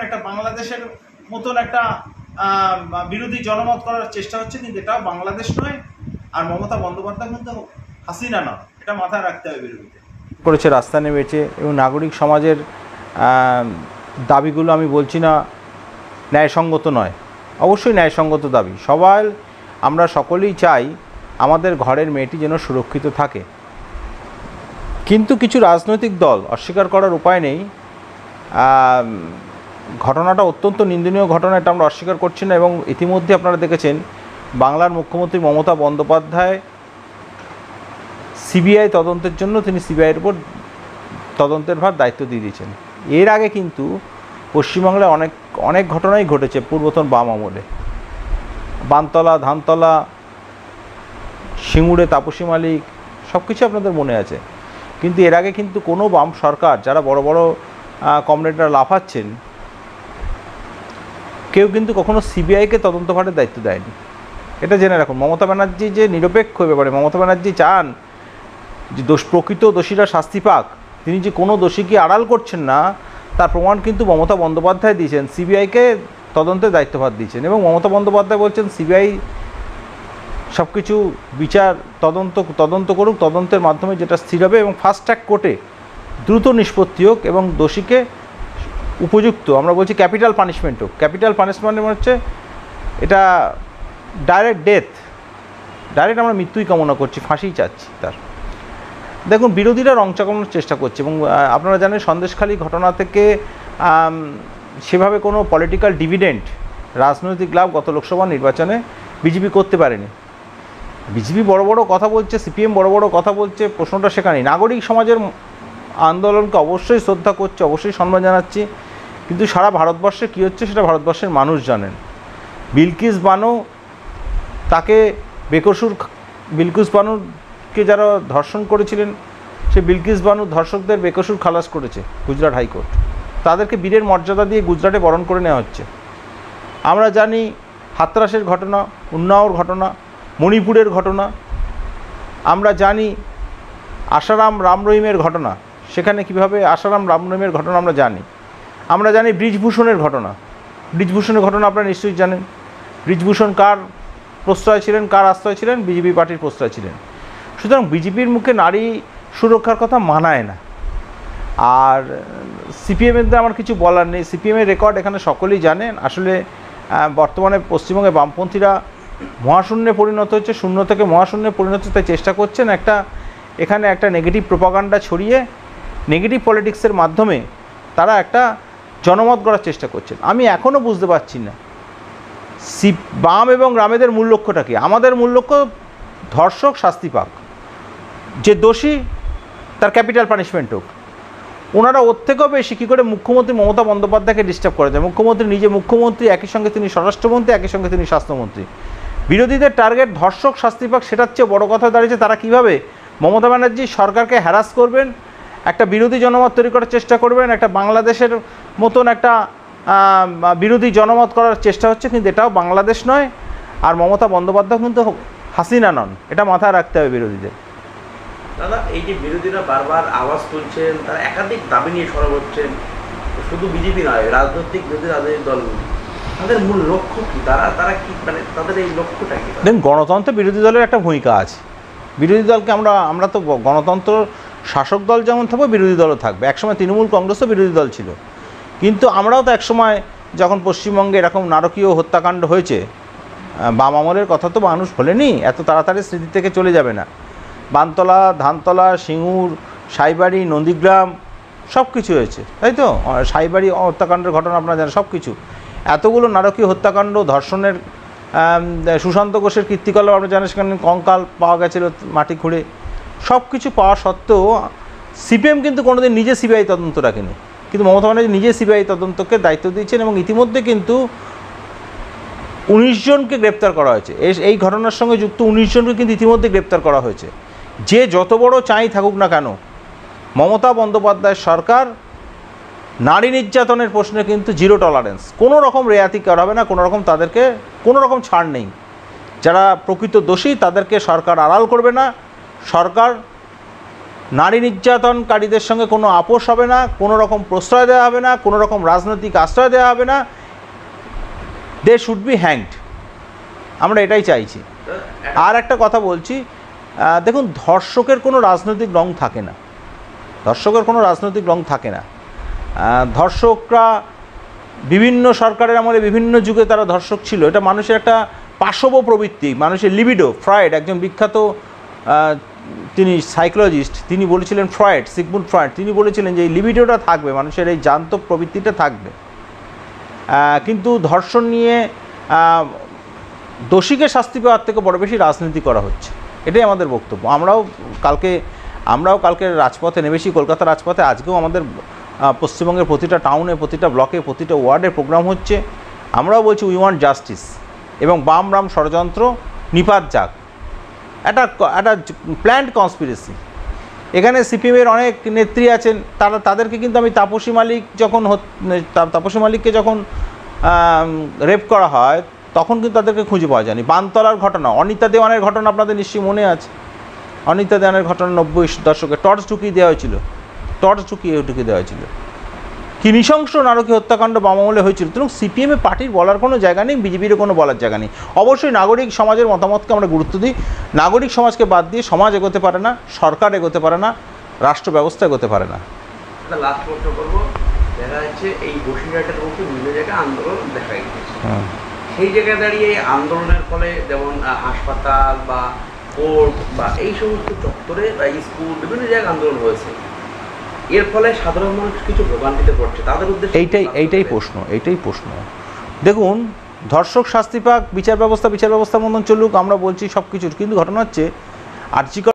একটা বাংলাদেশের মতন একটা বিরোধী জনমত করার চেষ্টা হচ্ছে, কিন্তু এটাও বাংলাদেশ নয়। আর মমতা বন্দ্যোপাধ্যায় কিন্তু হাসিনা নয়, এটা মাথায় রাখতে হবে। বিরোধীদের করেছে, রাস্তা নেমেছে, এবং নাগরিক সমাজের দাবিগুলো আমি বলছি না ন্যায়সঙ্গত নয়, অবশ্যই ন্যায়সঙ্গত দাবি। সবাই আমরা সকলেই চাই আমাদের ঘরের মেয়েটি যেন সুরক্ষিত থাকে, কিন্তু কিছু রাজনৈতিক দল অস্বীকার করার উপায় নেই। ঘটনাটা অত্যন্ত নিন্দনীয় ঘটনা, এটা আমরা অস্বীকার করছি না। এবং ইতিমধ্যে আপনারা দেখেছেন বাংলার মুখ্যমন্ত্রী মমতা বন্দ্যোপাধ্যায় সিবিআই তদন্তের জন্য তিনি সিবিআইয়ের উপর তদন্তের ভার দায়িত্ব দিয়ে দিয়েছেন। এর আগে কিন্তু পশ্চিমবাংলায় অনেক ঘটনাই ঘটেছে পূর্বতন বাম আমলে। বানতলা, ধানতলা, সিঙ্গুরে তাপসী মালিক, সব কিছু আপনাদের মনে আছে। কিন্তু এর আগে কিন্তু কোনো বাম সরকার, যারা বড় বড় কমরেডরা লাফাচ্ছেন, কেউ কিন্তু কখনো সিবিআইকে তদন্তভারের দায়িত্ব দেয়নি। এটা জেনে রাখুন। মমতা ব্যানার্জি যে নিরপেক্ষ ব্যাপারে, মমতা ব্যানার্জি চান যে প্রকৃত দোষীরা শাস্তি পাক, তিনি যে কোনো দোষীকে আড়াল করছেন না তার প্রমাণ কিন্তু মমতা বন্দ্যোপাধ্যায় দিয়েছেন। সিবিআইকে তদন্তের দায়িত্বভার দিয়েছেন এবং মমতা বন্দ্যোপাধ্যায় বলছেন সিবিআই সব কিছু বিচার তদন্ত করুক, তদন্তের মাধ্যমে যেটা স্থির হবে এবং ফাস্ট ট্র্যাক কোর্টে দ্রুত নিষ্পত্তি হোক এবং দোষীকে উপযুক্ত, আমরা বলছি ক্যাপিটাল পানিশমেন্ট হোক। ক্যাপিটাল পানিশমেন্ট হচ্ছে এটা ডাইরেক্ট ডেথ, ডাইরেক্ট আমরা মৃত্যুই কামনা করছি, ফাঁসিই চাচ্ছি তার। দেখুন, বিরোধীরা রং চাকানোর চেষ্টা করছে এবং আপনারা জানেন সন্দেশখালী ঘটনা থেকে সেভাবে কোনো পলিটিক্যাল ডিভিডেন্ড, রাজনৈতিক লাভ গত লোকসভা নির্বাচনে বিজেপি করতে পারেনি। বিজেপি বড় বড় কথা বলছে, সিপিএম বড় বড় কথা বলছে, প্রশ্নটা সেখানেই। নাগরিক সমাজের আন্দোলনকে অবশ্যই শ্রদ্ধা করছে, অবশ্যই সম্মান জানাচ্ছি, কিন্তু সারা ভারতবর্ষে কী হচ্ছে সেটা ভারতবর্ষের মানুষ জানেন। বিলকিস বানো, তাকে বিলকিস বানুকে যারা ধর্ষণ করেছিলেন, সে বিলকিস বানু ধর্ষকদের বেকসুর খালাস করেছে গুজরাট হাইকোর্ট। তাদেরকে বীরের মর্যাদা দিয়ে গুজরাটে বরণ করে নেওয়া হচ্ছে। আমরা জানি হাতরাসের ঘটনা, উন্নাওর ঘটনা, মণিপুরের ঘটনা, আমরা জানি আসারাম রাম রহিমের ঘটনা, সেখানে কীভাবে আসারাম রাম রহিমের ঘটনা আমরা জানি ব্রিজভূষণের ঘটনা। ব্রিজভূষণের ঘটনা আপনারা নিশ্চয়ই জানেন। ব্রিজভূষণ কার প্রশ্রয় ছিলেন, কার আশ্রয় ছিলেন? বিজেপি পার্টির প্রশ্রয় ছিলেন। সুতরাং বিজেপির মুখে নারী সুরক্ষার কথা মানায় না। আর সিপিএমের আমার কিছু বলার নেই, সিপিএমের রেকর্ড এখানে সকলেই জানেন। আসলে বর্তমানে পশ্চিমবঙ্গে বামপন্থীরা মহাশূন্যে পরিণত হচ্ছে, শূন্য থেকে মহাশূন্যে পরিণত হতে চেষ্টা করছেন। এখানে একটা নেগেটিভ প্রোপাগান্ডা ছড়িয়ে নেগেটিভ পলিটিক্সের মাধ্যমে তারা একটা জনমত গড়ার চেষ্টা করছেন। আমি এখনও বুঝতে পারছি না বাম এবং রামেদের মূল লক্ষ্যটা কি। আমাদের মূল লক্ষ্য ধর্ষক শাস্তি পাক, যে দোষী তার ক্যাপিটাল পানিশমেন্ট হোক। ওনারা ওর থেকেও বেশি কী করে মুখ্যমন্ত্রী মমতা বন্দ্যোপাধ্যায়কে ডিস্টার্ব করে যায়। মুখ্যমন্ত্রী নিজে মুখ্যমন্ত্রী, একই সঙ্গে তিনি স্বরাষ্ট্রমন্ত্রী, একই সঙ্গে তিনি স্বাস্থ্যমন্ত্রী। বিরোধীদের টার্গেট ধর্ষক শাস্তি পাক, সেটার চেয়ে বড় কথা দাঁড়িয়েছে তারা কীভাবে মমতা ব্যানার্জি সরকারকে হ্যারাস করবেন, একটা বিরোধী জনমত তৈরি করার চেষ্টা করবেন, একটা বাংলাদেশের মতন একটা বিরোধী জনমত করার চেষ্টা হচ্ছে, কিন্তু এটাও বাংলাদেশ নয়। আর মমতা বন্দ্যোপাধ্যায় কিন্তু হাসিনা নন, এটা মাথায় রাখতে হবে বিরোধীদের। দাদা, এই যে বিরোধীরা বারবার আওয়াজ তুলছেন, তারা একাধিক দাবি নিয়ে সরব হচ্ছেন, শুধু বিজেপি নয়, রাজনৈতিক দলগুলি, তাদের মূল লক্ষ্য কি? তারা কি, মানে তাদের এই লক্ষ্যটা কি? দেখুন, গণতন্ত্রে বিরোধী দলের একটা ভূমিকা আছে। বিরোধী দলকে আমরা তো গণতন্ত্র শাসক দল যেমন থাকবে, বিরোধী দলও থাকবে। একসময় তৃণমূল কংগ্রেসও বিরোধী দল ছিল, কিন্তু আমরাও তো একসময় যখন পশ্চিমবঙ্গে এরকম নারকীয় হত্যাকাণ্ড হয়েছে, বাম আমলের কথা তো মানুষ ভোলেনি, এত তাড়াতাড়ি স্মৃতি থেকে চলে যাবে না। বানতলা, ধানতলা, সিঙ্গুর, সাইবাড়ি, নন্দীগ্রাম সব কিছু হয়েছে, তাই তো? সাইবাড়ি হত্যাকাণ্ডের ঘটনা আপনারা জানেন। সব কিছু, এতগুলো নারকীয় হত্যাকাণ্ড, ধর্ষণের, সুশান্ত ঘোষের কীর্তিকলাপ আমরা জানি, সেখানে কঙ্কাল পাওয়া গেছিলো মাটি খুঁড়ে। সব কিছু পাওয়া সত্ত্বেও সিপিএম কিন্তু কোনোদিন নিজে সিবিআই তদন্ত রাখেনি, কিন্তু মমতা ব্যানার্জি নিজে সিবিআই তদন্তকে দায়িত্ব দিয়েছেন এবং ইতিমধ্যে কিন্তু 19 জনকে গ্রেপ্তার করা হয়েছে। এই ঘটনার সঙ্গে যুক্ত 19 জনকে কিন্তু ইতিমধ্যে গ্রেপ্তার করা হয়েছে। যে যত বড় চাই থাকুক না কেন, মমতা বন্দ্যোপাধ্যায় সরকার নারী নির্যাতনের প্রশ্নে কিন্তু জিরো টলারেন্স, কোনো রকম রেয়াতি করা হবে না, তাদেরকে কোনো রকম ছাড় নেই। যারা প্রকৃত দোষী তাদেরকে সরকার আড়াল করবে না। সরকার নারী নির্যাতনকারীদের সঙ্গে কোনো আপোষ হবে না, কোনো রকম প্রশ্রয় দেওয়া হবে না, কোনো রকম রাজনৈতিক আশ্রয় দেওয়া হবে না। They should be hanged. আমরা এটাই চাইছি। আর একটা কথা বলছি, দেখুন, ধর্ষকের কোনো রাজনৈতিক রং থাকে না, ধর্ষকের কোনো রাজনৈতিক রং থাকে না। ধর্ষকরা বিভিন্ন সরকারের আমলে বিভিন্ন যুগে তারা ধর্ষক ছিল, এটা মানুষের একটা পাশব প্রবৃত্তি, মানুষের লিবিডো। ফ্রয়েড, একজন বিখ্যাত তিনি সাইকোলজিস্ট, তিনি বলেছিলেন, সিগমুন্ড ফ্রয়েড, তিনি বলেছিলেন যে এই লিবিডোটা থাকবে, মানুষের এই জান্তব প্রবৃত্তিটা থাকবে। কিন্তু ধর্ষণ নিয়ে দোষীকে শাস্তি পাওয়ার থেকে বড় বেশি রাজনীতি করা হচ্ছে, এটাই আমাদের বক্তব্য। আমরাও কালকে রাজপথে নেমেছি, কলকাতা রাজপথে। আজকেও আমাদের পশ্চিমবঙ্গের প্রতিটা টাউনে, প্রতিটা ব্লকে, প্রতিটা ওয়ার্ডে প্রোগ্রাম হচ্ছে। আমরাও বলছি উই ওয়ান্ট জাস্টিস, এবং বাম রাম ষড়যন্ত্র নিপাত যাক। একটা প্ল্যান্ড কনস্পিরেসি। এখানে সিপিএমের অনেক নেত্রী আছেন, তাদেরকে কিন্তু আমি তাপসী মালিককে যখন রেপ করা হয় তখন কিন্তু তাদেরকে খুঁজে পাওয়া যায়নি। বানতলার ঘটনা, অনিতা দেওয়ানের ঘটনা আপনাদের নিশ্চয়ই মনে আছে। অনিতা দেওয়ানের ঘটনা 90 দশকে টর্চ ঢুকিয়ে দেওয়া হয়েছিল, কি নৃশংস নারকীয় হত্যাকাণ্ড বাম আমলে হয়েছিল। তো সিপিএমে পার্টির বলার কোনো জায়গা নেই, বিজেপিরও কোনো বলার জায়গা নেই। অবশ্যই নাগরিক সমাজের মতামতকে আমরা গুরুত্ব দিই। নাগরিক সমাজকে বাদ দিয়ে সমাজ এগোতে পারে না, সরকার এগোতে পারে না, রাষ্ট্র ব্যবস্থা এগোতে পারে না। লাস্ট প্রশ্ন করবো, দেখা যাচ্ছে এই বসিরহাটের মধ্যে বিভিন্ন জায়গায় আন্দোলন দেখা গেছে, সেই জায়গায় দাঁড়িয়ে আন্দোলনের ফলে যেমন হাসপাতাল বা কোর্ট বা এই সমস্ত চত্বরে বা স্কুল বিভিন্ন জায়গায় আন্দোলন হয়েছে, এর ফলে সাধারণ মানুষ কিছু ভোগান্তিতে পড়ছে, তাদের উদ্দেশ্যে এইটাই প্রশ্ন। দেখুন, ধর্ষক শাস্তি পাক, বিচার ব্যবস্থার মতন চলুক, আমরা বলছি সব কিছুর, কিন্তু ঘটনা হচ্ছে আর্জিকর